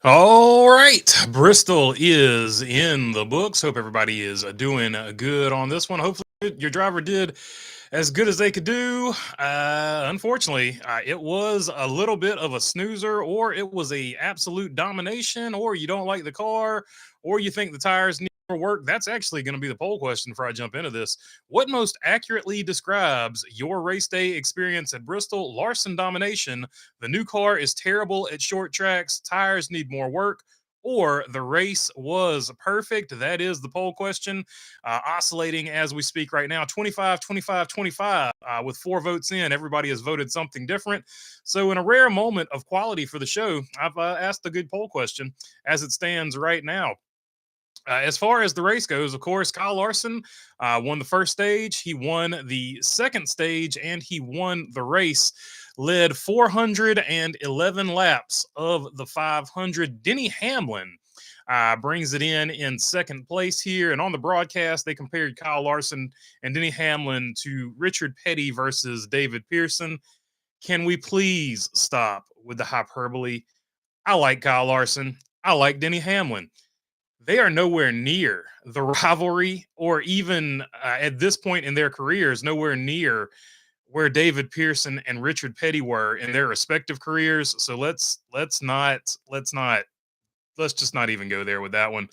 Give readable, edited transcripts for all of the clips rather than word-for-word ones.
All right, Bristol is in the books. Hope everybody is doing good on this one. Hopefully, your driver did as good as they could do. Unfortunately, it was a little bit of a snoozer, or it was a absolute domination, or you don't like the car, or you think the tires need more work. That's actually going to be the poll question before I jump into this. What most accurately describes your race day experience at Bristol? Larson domination. The new car is terrible at short tracks. Tires need more work. Or the race was perfect. That is the poll question, oscillating as we speak right now 25, 25, 25. With 4 votes in, everybody has voted something different. So, in a rare moment of quality for the show, I've asked a good poll question as it stands right now. As far as the race goes, of course, Kyle Larson won the first stage. He won the second stage, and he won the race. Led 411 laps of the 500. Denny Hamlin brings it in second place here. And on the broadcast, they compared Kyle Larson and Denny Hamlin to Richard Petty versus David Pearson. Can we please stop with the hyperbole? I like Kyle Larson. I like Denny Hamlin. They are nowhere near the rivalry, or even at this point in their careers, nowhere near where David Pearson and Richard Petty were in their respective careers. So let's just not even go there with that one,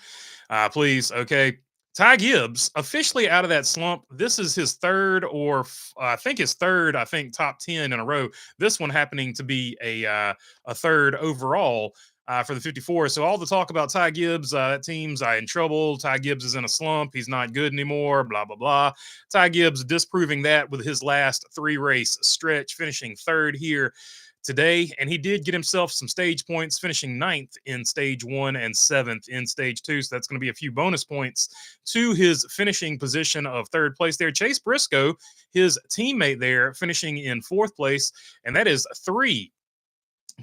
please. Okay. Ty Gibbs officially out of that slump. This is his third, or I think his third, I think top 10 in a row. This one happening to be a third overall for the 54. So all the talk about Ty Gibbs, that team's in trouble. Ty Gibbs is in a slump. He's not good anymore. Blah blah blah. Ty Gibbs disproving that with his last 3 race stretch, finishing third here today, and he did get himself some stage points, finishing ninth in stage 1 and seventh in stage 2. So that's going to be a few bonus points to his finishing position of third place there. Chase Briscoe, his teammate there, finishing in fourth place, and that is three.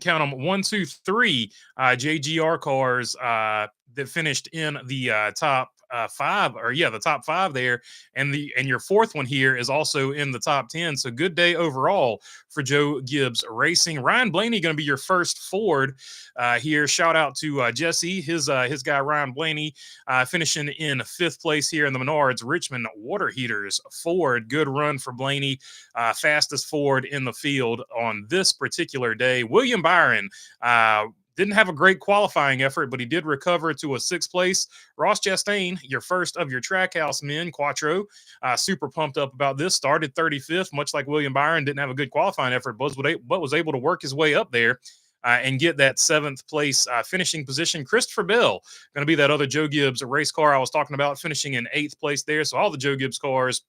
Count them, 1, 2, 3 JGR cars that finished in the top 5, or the top 5 there, and your fourth one here is also in the top 10. So good day overall for Joe Gibbs Racing. Ryan Blaney going to be your first Ford here. Shout out to Jesse, his guy Ryan Blaney, finishing in fifth place here in the Menards Richmond Water Heaters Ford. Good run for Blaney, fastest Ford in the field on this particular day. William Byron didn't have a great qualifying effort, but he did recover to a sixth place. Ross Chastain, your first of your Trackhouse men, Quattro, super pumped up about this. Started 35th, much like William Byron, didn't have a good qualifying effort, but was able to work his way up there and get that seventh place finishing position. Christopher Bell, going to be that other Joe Gibbs race car I was talking about, finishing in eighth place there. So all the Joe Gibbs cars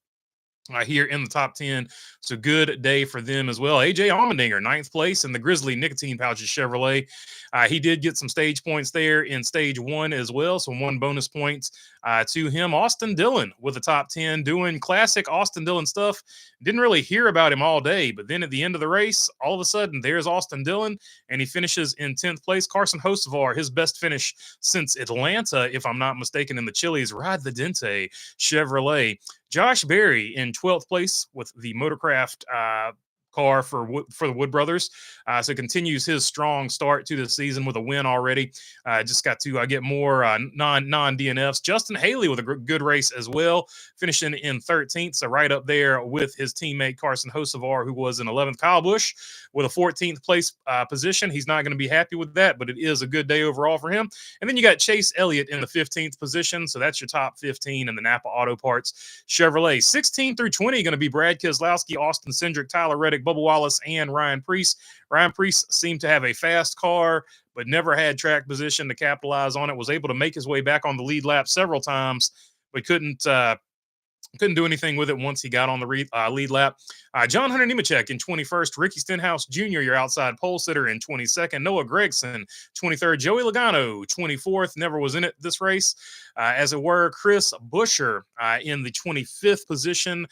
here in the top 10. So good day for them as well. AJ Allmendinger, ninth place in the Grizzly Nicotine Pouches Chevrolet. He did get some stage points there in stage 1 as well. So 1 bonus points to him. Austin Dillon with the top 10, doing classic Austin Dillon stuff. Didn't really hear about him all day, but then at the end of the race, all of a sudden, there's Austin Dillon, and he finishes in 10th place. Carson Hocevar, his best finish since Atlanta, if I'm not mistaken, in the Chili's Ride the Dente Chevrolet. Josh Berry in 12th place with the Motorcraft car for the Wood Brothers. So continues his strong start to the season with a win already. Just got to get more non-DNFs. Justin Haley with a good race as well, finishing in 13th. So right up there with his teammate Carson Hocevar, who was in 11th. Kyle Busch with a 14th place position. He's not going to be happy with that, but it is a good day overall for him. And then you got Chase Elliott in the 15th position. So that's your top 15 in the Napa Auto Parts Chevrolet. 16 through 20 going to be Brad Keselowski, Austin Cindric, Tyler Reddick, Bubba Wallace, and Ryan Preece. Ryan Preece seemed to have a fast car, but never had track position to capitalize on it. Was able to make his way back on the lead lap several times, but couldn't do anything with it once he got on the lead lap. John Hunter Nemechek in 21st. Ricky Stenhouse Jr., your outside pole sitter, in 22nd. Noah Gragson, 23rd. Joey Logano, 24th. Never was in it this race, as it were. Chris Buescher in the 25th position.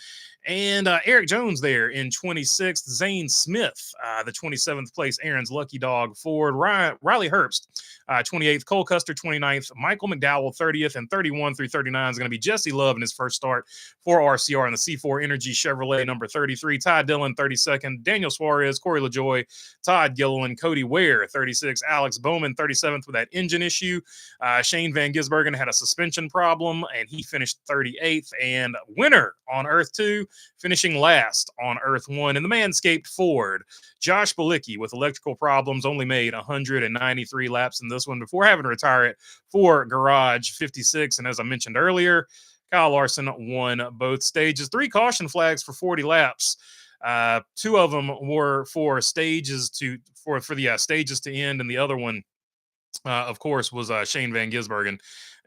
And Eric Jones there in 26th. Zane Smith, the 27th place. Aaron's Lucky Dog Ford. Riley Herbst, 28th. Cole Custer, 29th. Michael McDowell, 30th. And 31 through 39 is going to be Jesse Love in his first start for RCR in the C4 Energy Chevrolet number 33. Ty Dillon, 32nd. Daniel Suarez, Corey LaJoy, Todd Gilliland, Cody Ware, 36. Alex Bowman, 37th with that engine issue. Shane Van Gisbergen had a suspension problem, and he finished 38th. And winner on Earth 2, finishing last on Earth 1 in the Manscaped Ford. Josh Balicki with electrical problems only made 193 laps in this one before having to retire it for Garage 56. And as I mentioned earlier, Kyle Larson won both stages. 3 caution flags for 40 laps. 2 of them were for stages for the stages to end, and the other one, of course, was Shane Van Gisbergen,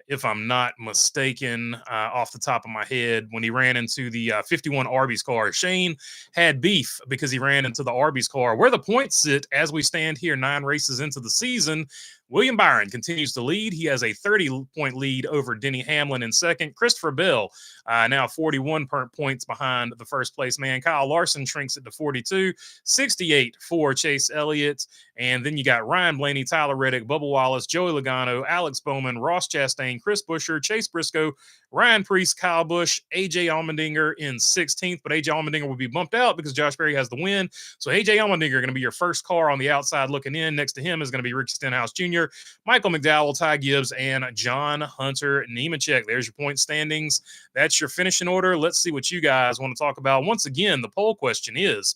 if I'm not mistaken, off the top of my head, when he ran into the 51 Arby's car. Shane had beef because he ran into the Arby's car. Where the points sit as we stand here 9 races into the season, William Byron continues to lead. He has a 30-point lead over Denny Hamlin in second. Christopher Bell now 41 points behind the first place man. Kyle Larson shrinks it to 42, 68 for Chase Elliott. And then you got Ryan Blaney, Tyler Reddick, Bubba Wallace, Joey Logano, Alex Bowman, Ross Chastain, Chris Buescher, Chase Briscoe, Ryan Preece, Kyle Busch, AJ Allmendinger in 16th. But AJ Allmendinger will be bumped out because Josh Berry has the win. So AJ Allmendinger going to be your first car on the outside looking in. Next to him is going to be Ricky Stenhouse Jr., Michael McDowell, Ty Gibbs, and John Hunter Nemechek. There's your point standings. That's your finishing order. Let's see what you guys want to talk about. Once again, the poll question is,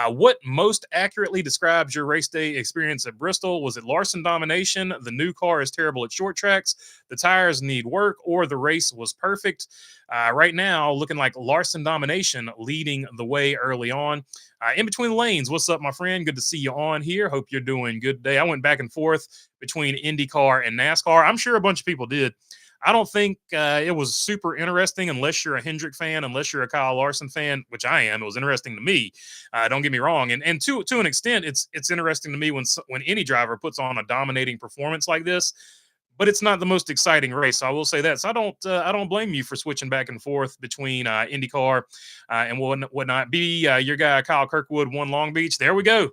what most accurately describes your race day experience at Bristol? Was it Larson domination? The new car is terrible at short tracks. The tires need work, or the race was perfect. Right now, looking like Larson domination leading the way early on. In between the lanes, what's up, my friend? Good to see you on here. Hope you're doing good today. I went back and forth between IndyCar and NASCAR. I'm sure a bunch of people did. I don't think it was super interesting unless you're a Hendrick fan, unless you're a Kyle Larson fan, which I am. It was interesting to me. Don't get me wrong, and to an extent, it's interesting to me when any driver puts on a dominating performance like this. But it's not the most exciting race. So I will say that. So I don't blame you for switching back and forth between IndyCar and whatnot. Your guy Kyle Kirkwood won Long Beach. There we go.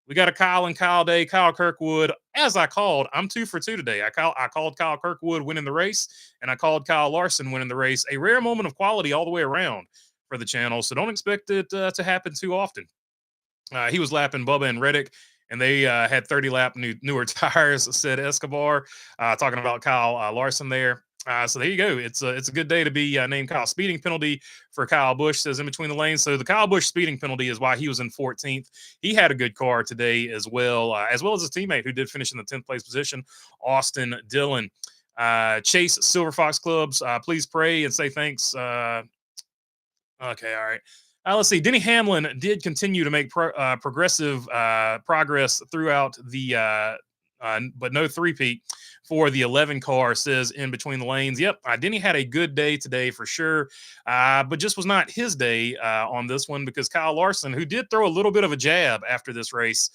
We got a Kyle and Kyle day. Kyle Kirkwood, as I called, I'm 2 for 2 today. I called Kyle Kirkwood winning the race, and I called Kyle Larson winning the race. A rare moment of quality all the way around for the channel. So don't expect it to happen too often. He was lapping Bubba and Reddick, and they had 30-lap newer tires, said Escobar, talking about Kyle Larson there. So there you go. It's a good day to be named Kyle. Speeding penalty for Kyle Busch, says in between the lanes. So the Kyle Busch speeding penalty is why he was in 14th. He had a good car today as well as his teammate who did finish in the 10th place position, Austin Dillon. Chase Silver Fox Clubs, please pray and say thanks. Okay, all right. Let's see. Denny Hamlin did continue to make progressive progress throughout the but no three-peat for the 11 car, says in between the lanes. Yep, Denny had a good day today for sure, but just was not his day on this one because Kyle Larson, who did throw a little bit of a jab after this race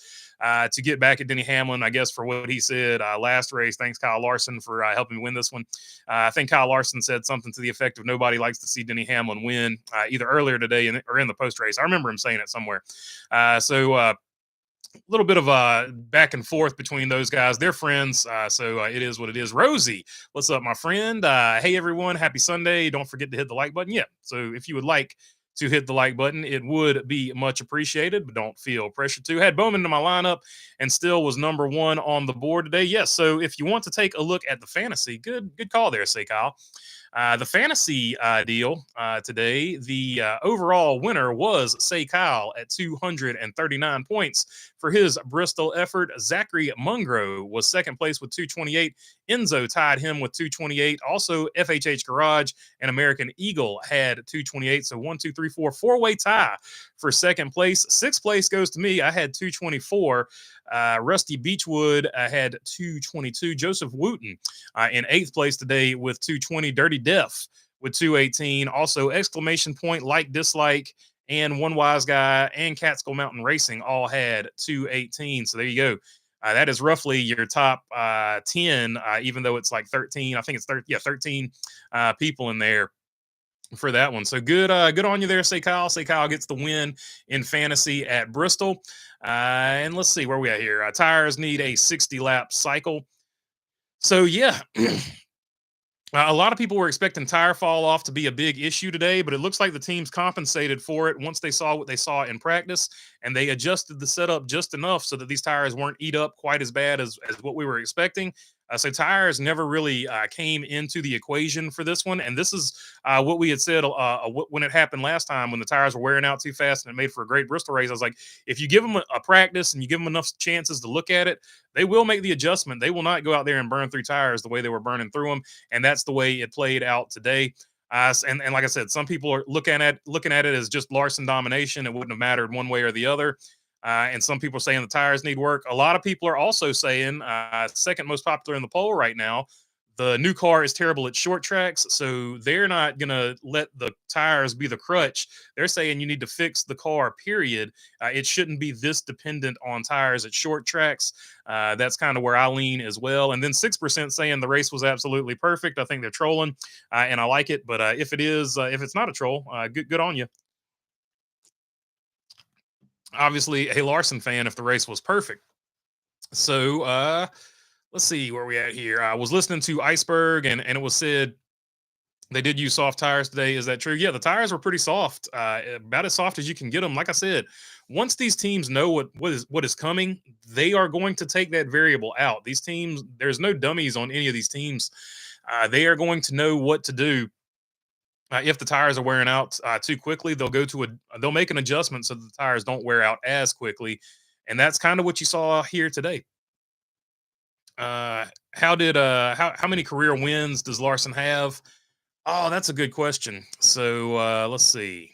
to get back at Denny Hamlin, I guess, for what he said last race. Thanks, Kyle Larson, for helping win this one. I think Kyle Larson said something to the effect of nobody likes to see Denny Hamlin win, either earlier today or in the post-race. I remember him saying it somewhere. A little bit of a back and forth between those guys. They're friends, so it is what it is. Rosie, what's up, my friend? Hey, everyone. Happy Sunday. Don't forget to hit the like button. Yeah, so if you would like to hit the like button, it would be much appreciated, but don't feel pressure to. Had Bowman in my lineup and still was number 1 on the board today. Yes, so if you want to take a look at the fantasy, good call there, say Kyle. The fantasy deal today, the overall winner was Say Kyle at 239 points for his Bristol effort. Zachary Mungro was second place with 228. Enzo tied him with 228. Also, FHH Garage and American Eagle had 228. So 1, 2, 3, 4, 4-way tie for second place. Sixth place goes to me. I had 224. Rusty Beechwood had 222. Joseph Wooten in 8th place today with 220. Dirty Deaf with 218. Also, exclamation point, like, dislike, and One Wise Guy and Catskill Mountain Racing all had 218. So there you go. That is roughly your top 10, even though it's like 13. I think it's 13 people in there. for that one. So good on you there, say Kyle. Say Kyle gets the win in fantasy at Bristol. And let's see where we at here. Tires need a 60 lap cycle. So yeah, a lot of people were expecting tire fall off to be a big issue today, but it looks like the teams compensated for it once they saw what they saw in practice, and they adjusted the setup just enough so that these tires weren't eat up quite as bad as what we were expecting. So tires never really came into the equation for this one, and this is what we had said when it happened last time when the tires were wearing out too fast and it made for a great Bristol race. I was like, if you give them a practice and you give them enough chances to look at it, they will make the adjustment. They will not go out there and burn through tires the way they were burning through them, and that's the way it played out today. And like I said, some people are looking at it as just Larson domination. It wouldn't have mattered one way or the other. And some people are saying the tires need work. A lot of people are also saying, second most popular in the poll right now, the new car is terrible at short tracks. So they're not going to let the tires be the crutch. They're saying you need to fix the car, period. It shouldn't be this dependent on tires at short tracks. That's kind of where I lean as well. And then 6% saying the race was absolutely perfect. I think they're trolling, and I like it. But if it's not a troll, good on you. Obviously a Larson fan if the race was perfect. So let's see where we at here. I was listening to Iceberg and it was said they did use soft tires today. Is that true? Yeah, the tires were pretty soft, about as soft as you can get them. Like I said, once these teams know what is coming, they are going to take that variable out. These teams, there's no dummies on any of these teams. They are going to know what to do. If the tires are wearing out too quickly, they'll make an adjustment so that the tires don't wear out as quickly, and that's kind of what you saw here today. How many career wins does Larson have? Oh, that's a good question. So let's see,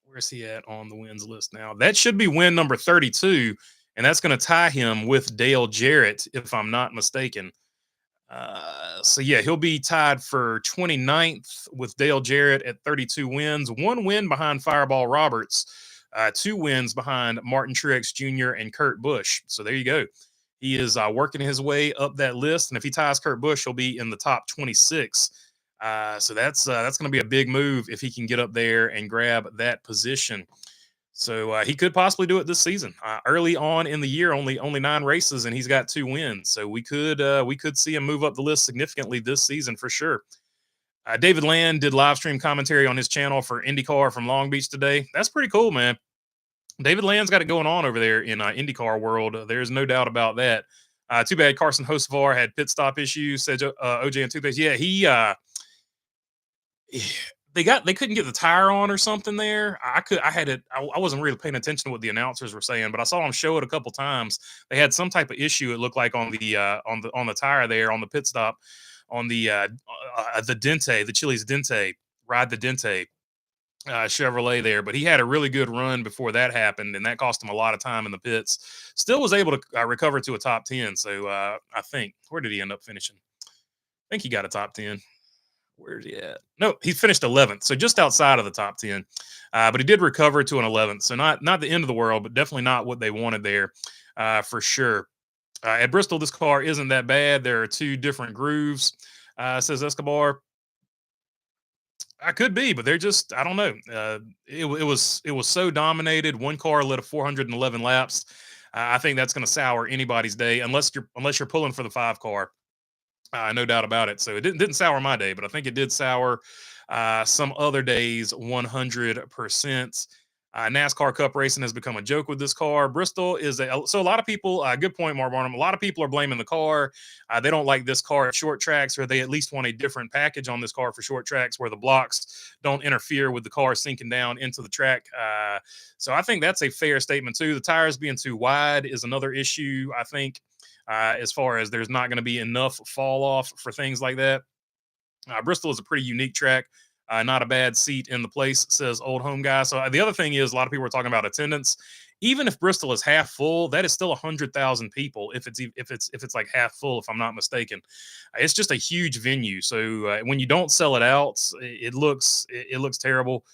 where's he at on the wins list now? That should be win number 32, and that's going to tie him with Dale Jarrett, if I'm not mistaken. So yeah, he'll be tied for 29th with Dale Jarrett at 32 wins, one win behind Fireball Roberts, two wins behind Martin Truex Jr. and Kurt Busch. So there you go. He is working his way up that list, and if he ties Kurt Busch, he'll be in the top 26. So that's going to be a big move if he can get up there and grab that position. So he could possibly do it this season. Early on in the year, only 9 races, and he's got 2 wins. So we could see him move up the list significantly this season for sure. David Land did live stream commentary on his channel for IndyCar from Long Beach today. That's pretty cool, man. David Land's got it going on over there in IndyCar world. There's no doubt about that. Too bad Carson Hocevar had pit stop issues. Said OJ and Toothpaste. Yeah, they couldn't get the tire on or something there. I wasn't really paying attention to what the announcers were saying, but I saw them show it a couple times. They had some type of issue, it looked like, on the tire there on the pit stop on the Dente, the Chili's Dente, Ride the Dente Chevrolet there. But he had a really good run before that happened, and that cost him a lot of time in the pits. Still was able to recover to a top 10. So I think, where did he end up finishing? I think he got a top 10. Where's he at? No, he finished 11th, so just outside of the top 10. But he did recover to an 11th, so not the end of the world, but definitely not what they wanted there for sure. At Bristol, this car isn't that bad. There are 2 different grooves, says Escobar. I could be, but they're just, I don't know. It was so dominated. One car led 411 laps. I think that's going to sour anybody's day unless you're pulling for the 5 car. No doubt about it. So it didn't sour my day, but I think it did sour some other days 100%. NASCAR Cup racing has become a joke with this car. Bristol is so a lot of people, good point, Mark Barnum. A lot of people are blaming the car. They don't like this car at short tracks, or they at least want a different package on this car for short tracks where the blocks don't interfere with the car sinking down into the track. So I think that's a fair statement too. The tires being too wide is another issue, I think. As far as there's not going to be enough fall off for things like that. Bristol is a pretty unique track. Not a bad seat in the place, says Old Home Guy. So the other thing is, a lot of people are talking about attendance. Even if Bristol is half full, that is still 100,000 people. If it's like half full, if I'm not mistaken, it's just a huge venue. So when you don't sell it out, it looks terrible.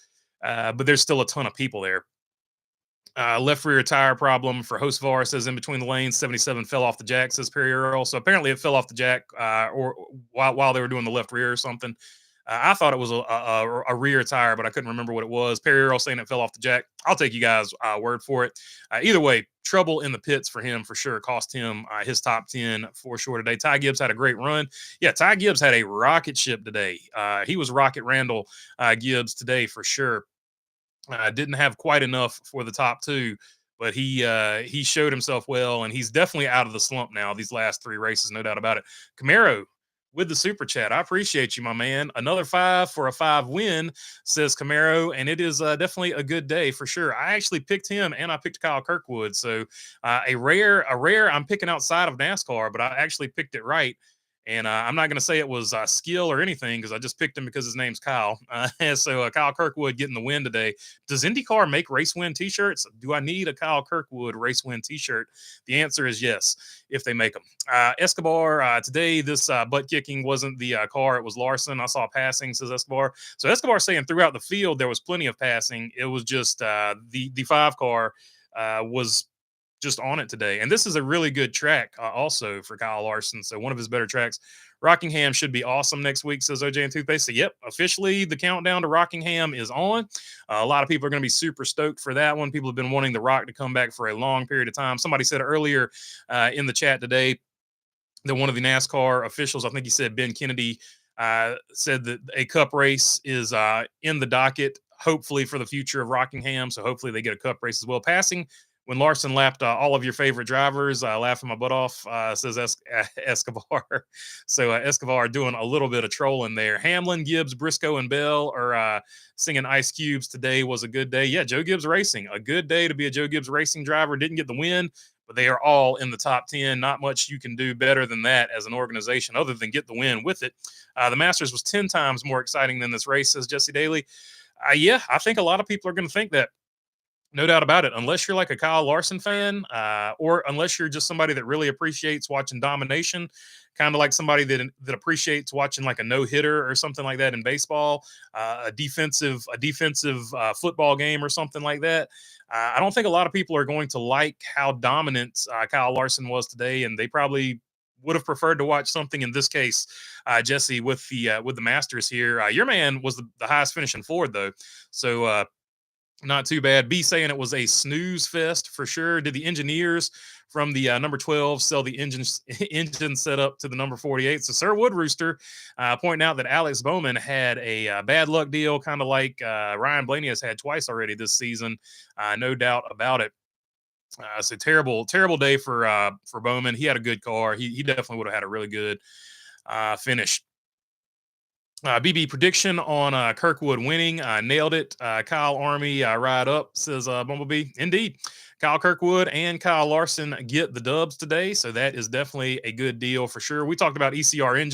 But there's still a ton of people there. Left rear tire problem for Hocevar, says in between the lanes. 77 fell off the jack, says Perry Earl. So apparently it fell off the jack or while they were doing the left rear or something. I thought it was a rear tire, but I couldn't remember what it was. Perry Earl saying it fell off the jack. I'll take you guys' word for it. Either way, trouble in the pits for him for sure. Cost him his top 10 for sure today. Ty Gibbs had a great run. Yeah, Ty Gibbs had a rocket ship today. He was Rocket Randall Gibbs today for sure. Didn't have quite enough for the top two, but he showed himself well, and he's definitely out of the slump now. These last three races, no doubt about it. Camaro with the super chat, I appreciate you, my man. Another 5 for a 5 win, says Camaro, and it is definitely a good day for sure. I actually picked him, and I picked Kyle Kirkwood, so a rare. I'm picking outside of NASCAR, but I actually picked it right. And I'm not going to say it was skill or anything because I just picked him because his name's Kyle. So Kyle Kirkwood getting the win today. Does IndyCar make race win T-shirts? Do I need a Kyle Kirkwood race win T-shirt? The answer is yes, if they make them. Escobar, today this butt kicking wasn't the car. It was Larson. I saw passing, says Escobar. So Escobar saying throughout the field there was plenty of passing. It was just the 5 car was just on it today. And this is a really good track also for Kyle Larson. So one of his better tracks. Rockingham should be awesome next week, says OJ and Toothpaste. So, yep, officially the countdown to Rockingham is on. A lot of people are going to be super stoked for that one. People have been wanting The Rock to come back for a long period of time. Somebody said earlier in the chat today that one of the NASCAR officials, I think he said Ben Kennedy, said that a cup race is in the docket, hopefully for the future of Rockingham. So hopefully they get a cup race as well. Passing when Larson lapped all of your favorite drivers, laughing my butt off, says Escobar. So Escobar doing a little bit of trolling there. Hamlin, Gibbs, Briscoe, and Bell are singing Ice Cubes. Today was a good day. Yeah, Joe Gibbs Racing, a good day to be a Joe Gibbs Racing driver. Didn't get the win, but they are all in the top 10. Not much you can do better than that as an organization other than get the win with it. The Masters was 10 times more exciting than this race, says Jesse Daly. Yeah, I think a lot of people are going to think that. No doubt about it. Unless you're like a Kyle Larson fan, or unless you're just somebody that really appreciates watching domination, kind of like somebody that appreciates watching like a no hitter or something like that in baseball, a defensive football game or something like that. I don't think a lot of people are going to like how dominant Kyle Larson was today, and they probably would have preferred to watch something in this case, Jesse, with the Masters here. Your man was the highest finishing Ford though, so. Not too bad. B saying it was a snooze fest for sure. Did the engineers from the number 12 sell the engine set up to the number 48? So Sir Wood Rooster pointing out that Alex Bowman had a bad luck deal, kind of like Ryan Blaney has had twice already this season. No doubt about it. So terrible day for Bowman. He had a good car. He definitely would have had a really good finish. BB prediction on Kirkwood winning. Nailed it. Kyle Army ride up, says Bumblebee. Indeed. Kyle Kirkwood and Kyle Larson get the dubs today. So that is definitely a good deal for sure. We talked about ECR engine.